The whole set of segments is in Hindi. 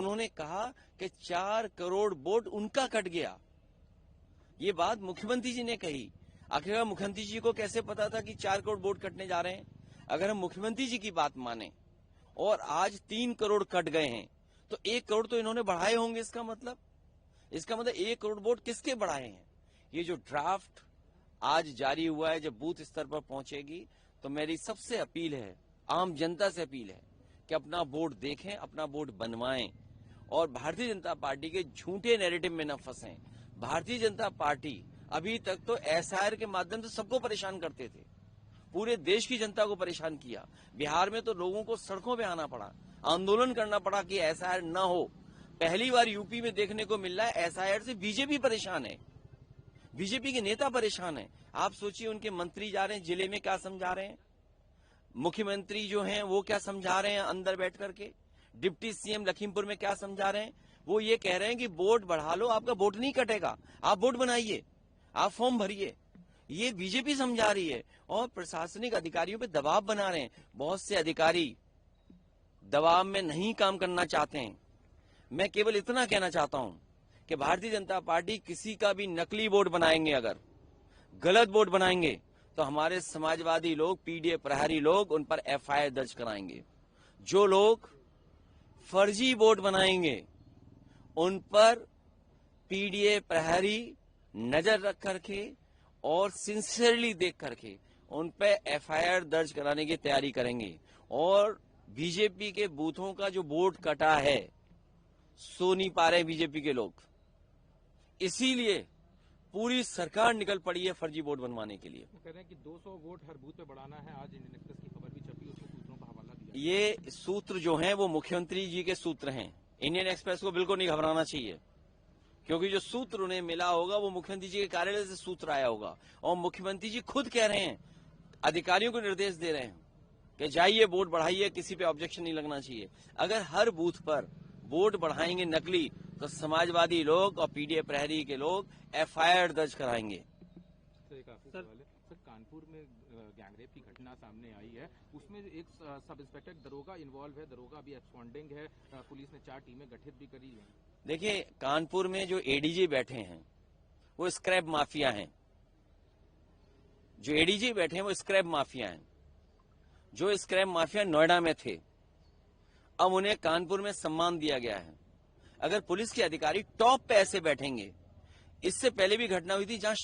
उन्होंने कहा कि 4 करोड़ वोट उनका कट गया। ये बात मुख्यमंत्री जी ने कही। आखिरकार मुख्यमंत्री जी को कैसे पता था कि 4 करोड़ वोट कटने जा रहे हैं? अगर हम मुख्यमंत्री जी की बात माने और आज 3 करोड़ कट गए हैं तो 1 करोड़ तो इन्होंने बढ़ाए होंगे। इसका मतलब 1 करोड़ वोट किसके बढ़ाए हैं? ये जो ड्राफ्ट आज जारी हुआ है, जब बूथ स्तर पर पहुंचेगी तो मेरी सबसे अपील है, आम जनता से अपील है कि अपना वोट देखें, अपना वोट बनवाएं और भारतीय जनता पार्टी के झूठे नैरेटिव में न फंसें। भारतीय जनता पार्टी अभी तक तो एसआईआर के माध्यम से सबको परेशान करते थे, पूरे देश की जनता को परेशान किया। बिहार में तो लोगों को सड़कों पे आना पड़ा, आंदोलन करना पड़ा कि एसआईआर न हो। पहली बार यूपी में देखने को मिल रहा है एसआईआर से बीजेपी परेशान है, बीजेपी के नेता परेशान है। आप सोचिए उनके मंत्री जा रहे हैं जिले में, क्या समझा रहे हैं? मुख्यमंत्री जो हैं वो क्या समझा रहे हैं अंदर बैठ करके? डिप्टी सीएम लखीमपुर में क्या समझा रहे हैं? वो ये कह रहे हैं कि वोट बढ़ा लो, आपका वोट नहीं कटेगा, आप वोट बनाइए, आप फॉर्म भरिए। ये बीजेपी समझा रही है और प्रशासनिक अधिकारियों पे दबाव बना रहे हैं। बहुत से अधिकारी दबाव में नहीं काम करना चाहते हैं। मैं केवल इतना कहना चाहता हूं कि भारतीय जनता पार्टी किसी का भी नकली वोट बनाएंगे, अगर गलत वोट बनाएंगे तो हमारे समाजवादी लोग, पीडीए प्रहरी लोग उन पर एफआईआर दर्ज कराएंगे। जो लोग फर्जी वोट बनाएंगे उन पर पीडीए प्रहरी नजर रख करके और सिंसियरली देख करके उन पे एफआईआर दर्ज कराने की तैयारी करेंगे। और बीजेपी के बूथों का जो वोट कटा है, सो नहीं पा रहे बीजेपी के लोग, इसीलिए पूरी सरकार निकल पड़ी है फर्जी वोट बनवाने के लिए। वो कह रहे हैं कि 200 वोट हर बूथ पे बढ़ाना है। आज इंडियन एक्सप्रेस की खबर भी छपी, उसमें सूत्रों का हवाला दिया। ये सूत्र जो हैं वो मुख्यमंत्री जी के सूत्र हैं। इंडियन एक्सप्रेस को बिल्कुल नहीं घबराना चाहिए, क्योंकि जो सूत्र उन्हें मिला होगा वो मुख्यमंत्री जी के कार्यालय से सूत्र आया होगा। और मुख्यमंत्री जी खुद कह रहे हैं, अधिकारियों को निर्देश दे रहे हैं कि जाइए वोट बढ़ाइए, किसी पे ऑब्जेक्शन नहीं लगना चाहिए। अगर हर बूथ पर वोट बढ़ाएंगे नकली तो समाजवादी लोग और पीडीए प्रहरी के लोग एफआईआर दर्ज कराएंगे। सर, कानपुर में गैंगरेप की घटना सामने आई है, उसमें एक सब इंस्पेक्टर दरोगा इन्वॉल्व है, दरोगा अभी एब्सकॉन्डिंग है, पुलिस ने 4 टीमें गठित भी करी है। देखिए, कानपुर में जो एडीजी बैठे हैं वो स्क्रैप माफिया हैं। जो एडीजी बैठे हैं वो स्क्रैप माफिया हैं। जो स्क्रैप माफिया नोएडा में थे, अब उन्हें कानपुर में सम्मान दिया गया है। अगर पुलिस के अधिकारी टॉप पे ऐसे बैठेंगे, इससे पहले भी घटना हुई थी जहां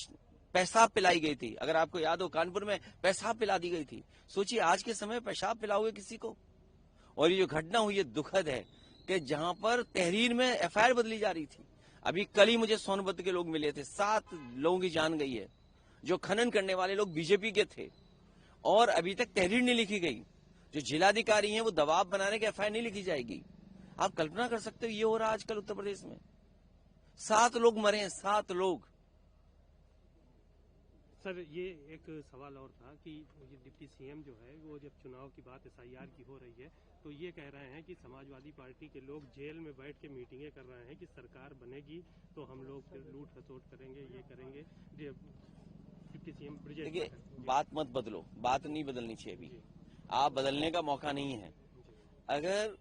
पेशाब पिलाई गई थी, अगर आपको याद हो, कानपुर में पेशाब पिला दी गई थी। सोचिए आज के समय पेशाब पिलाओगे किसी को। और ये जो घटना हुई है दुखद है कि जहां पर तहरीर में एफआईआर बदली जा रही थी। अभी कल ही मुझे सोनभद्र के लोग मिले थे, 7 लोगों की जान गई है। जो खनन करने वाले लोग बीजेपी के थे और अभी तक तहरीर नहीं लिखी गई। जो जिलाधिकारी हैं वो दबाव बनाने के एफआईआर नहीं लिखी जाएगी। आप कल्पना कर सकते हो ये हो रहा आजकल उत्तर प्रदेश में। 7 लोग मरे हैं, 7 लोग। सर, ये एक सवाल और था कि ये डिप्टी सीएम जो है वो जब चुनाव की बात एसआईआर की हो रही है तो ये कह रहे हैं कि समाजवादी पार्टी के लोग जेल में बैठ के मीटिंगें कर रहे हैं कि सरकार बनेगी तो हम लोग लूट खसोट करेंगे, ये करेंगे। डिप्टी सीएम देखिए, बात मत बदलो, बात नहीं बदलनी चाहिए अभी। आप बदलने का मौका नहीं है। अगर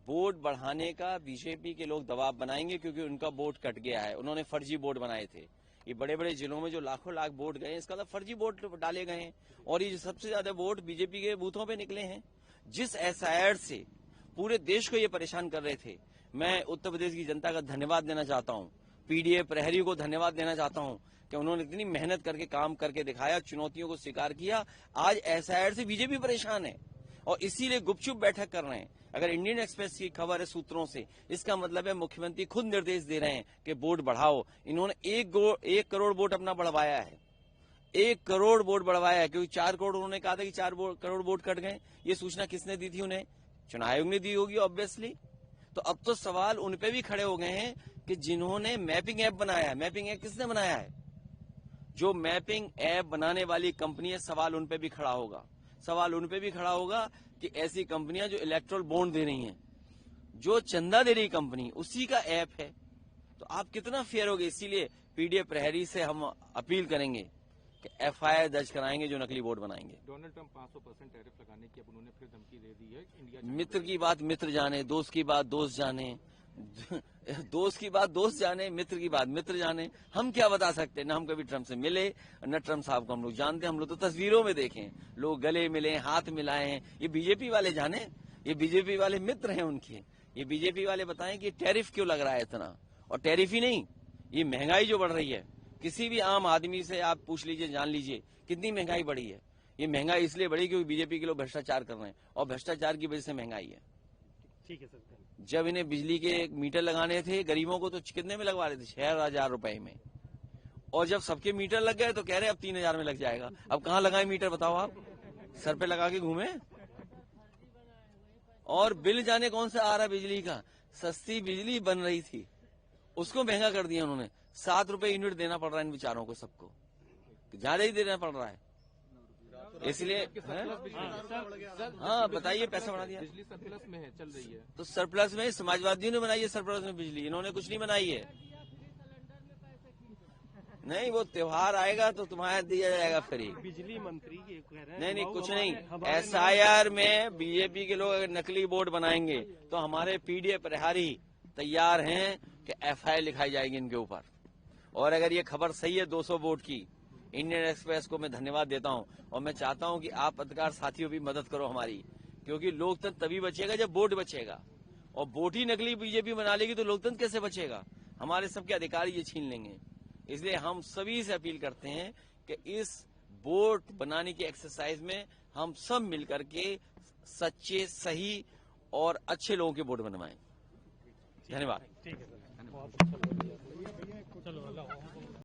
वोट बढ़ाने का बीजेपी के लोग दबाव बनाएंगे, क्योंकि उनका वोट कट गया है, उन्होंने फर्जी वोट बनाए थे। ये बड़े बड़े जिलों में जो लाखों लाख वोट गए, इसका मतलब फर्जी वोट डाले गए हैं। और ये सबसे ज्यादा वोट बीजेपी के बूथों पे निकले हैं। जिस एसआईआर से पूरे देश को ये परेशान कर रहे थे, मैं उत्तर प्रदेश की जनता का धन्यवाद देना चाहता हूँ, पीडीए प्रहरी को धन्यवाद देना चाहता हूँ कि उन्होंने इतनी मेहनत करके काम करके दिखाया, चुनौतियों को स्वीकार किया। आज एसआईआर से बीजेपी परेशान है और इसीलिए गुपचुप बैठक कर रहे हैं। अगर इंडियन एक्सप्रेस की खबर है सूत्रों से, इसका मतलब है मुख्यमंत्री खुद निर्देश दे रहे हैं कि वोट बढ़ाओ। इन्होंने 1 करोड़ वोट अपना बढ़वाया है, 1 करोड़ वोट बढ़वाया है, क्योंकि 4 करोड़ उन्होंने कहा था कि 4 करोड़ वोट कट गए। ये सूचना किसने दी थी उन्हें? चुनाव आयोग ने दी होगी ऑब्वियसली। तो अब तो सवाल उन पे भी खड़े हो गए हैं कि जिन्होंने मैपिंग ऐप बनाया है। मैपिंग ऐप किसने बनाया है? जो मैपिंग ऐप बनाने वाली कंपनी है, सवाल उन पे भी खड़ा होगा। सवाल उन पे भी खड़ा होगा कि ऐसी कंपनियां जो इलेक्ट्रल बॉन्ड दे रही हैं, जो चंदा दे रही कंपनी, उसी का ऐप है। तो आप कितना फेयर होगे? इसीलिए पीडीए प्रहरी से हम अपील करेंगे कि FIR दर्ज कराएंगे जो नकली वोट बनाएंगे। डोनाल्ड ट्रंप 500% टैरिफ लगाने की अब उन्होंने फिर धमकी दे दी है। इंडिया मित्र की बात मित्र जाने, दोस्त की बात दोस्त जाने, दोस्त की बात दोस्त जाने, मित्र की बात मित्र जाने। हम क्या बता सकते हैं? न हम कभी ट्रंप से मिले, न ट्रंप साहब को हम लोग जानते हैं। हम लोग तो तस्वीरों में देखें, लोग गले मिले, हाथ मिलाए। ये बीजेपी वाले जाने, ये बीजेपी वाले मित्र हैं उनके। ये बीजेपी वाले बताएं कि टैरिफ क्यों लग रहा है इतना। और टैरिफ ही नहीं, ये महंगाई जो बढ़ रही है, किसी भी आम आदमी से आप पूछ लीजिए, जान लीजिए कितनी महंगाई बढ़ी है। ये महंगाई इसलिए बढ़ी क्योंकि बीजेपी के लोग भ्रष्टाचार कर रहे हैं, और भ्रष्टाचार की वजह से महंगाई है। ठीक है सर। जब इन्हें बिजली के मीटर लगाने थे गरीबों को, तो कितने में लगवा रहे थे? 6,000 रुपए में। और जब सबके मीटर लग गए तो कह रहे अब 3,000 में लग जाएगा। अब कहाँ लगाए मीटर बताओ आप? सर पे लगा के घूमे। और बिल जाने कौन सा आ रहा है बिजली का? सस्ती बिजली बन रही थी, उसको महंगा कर दिया उन्होंने। 7 रुपए यूनिट देना पड़ रहा है इन बेचारों को, सबको ज्यादा ही देना पड़ रहा है। इसलिए हाँ बताइए, पैसा बढ़ा दिया। बिजली सरप्लस में है, चल रही है। तो सरप्लस में समाजवादियों ने बनाई है, सरप्लस में बिजली इन्होंने कुछ नहीं बनाई है। नहीं, वो त्योहार आएगा तो तुम्हारा दिया जाएगा फ्री। बिजली मंत्री ये कह रहे हैं नहीं कुछ नहीं। हमारे SIR में बीजेपी के लोग अगर नकली वोट बनाएंगे तो हमारे PDF प्रहारी तैयार हैं कि FIR लिखाई जाएगी इनके ऊपर। और अगर ये खबर सही है 200 वोट की, इंडियन एक्सप्रेस को मैं धन्यवाद देता हूं। और मैं चाहता हूं कि आप पत्रकार साथियों भी मदद करो हमारी, क्योंकि लोकतंत्र तभी बचेगा जब वोट बचेगा। और वोट ही नकली बीजेपी बना लेगी तो लोकतंत्र कैसे बचेगा? हमारे सबके अधिकार ये छीन लेंगे। इसलिए हम सभी से अपील करते हैं कि इस वोट बनाने की एक्सरसाइज में हम सब मिलकर के सच्चे, सही और अच्छे लोगों के वोट बनवाएं। धन्यवाद। ठीक है सर, बहुत अच्छा। चलो अल्लाह।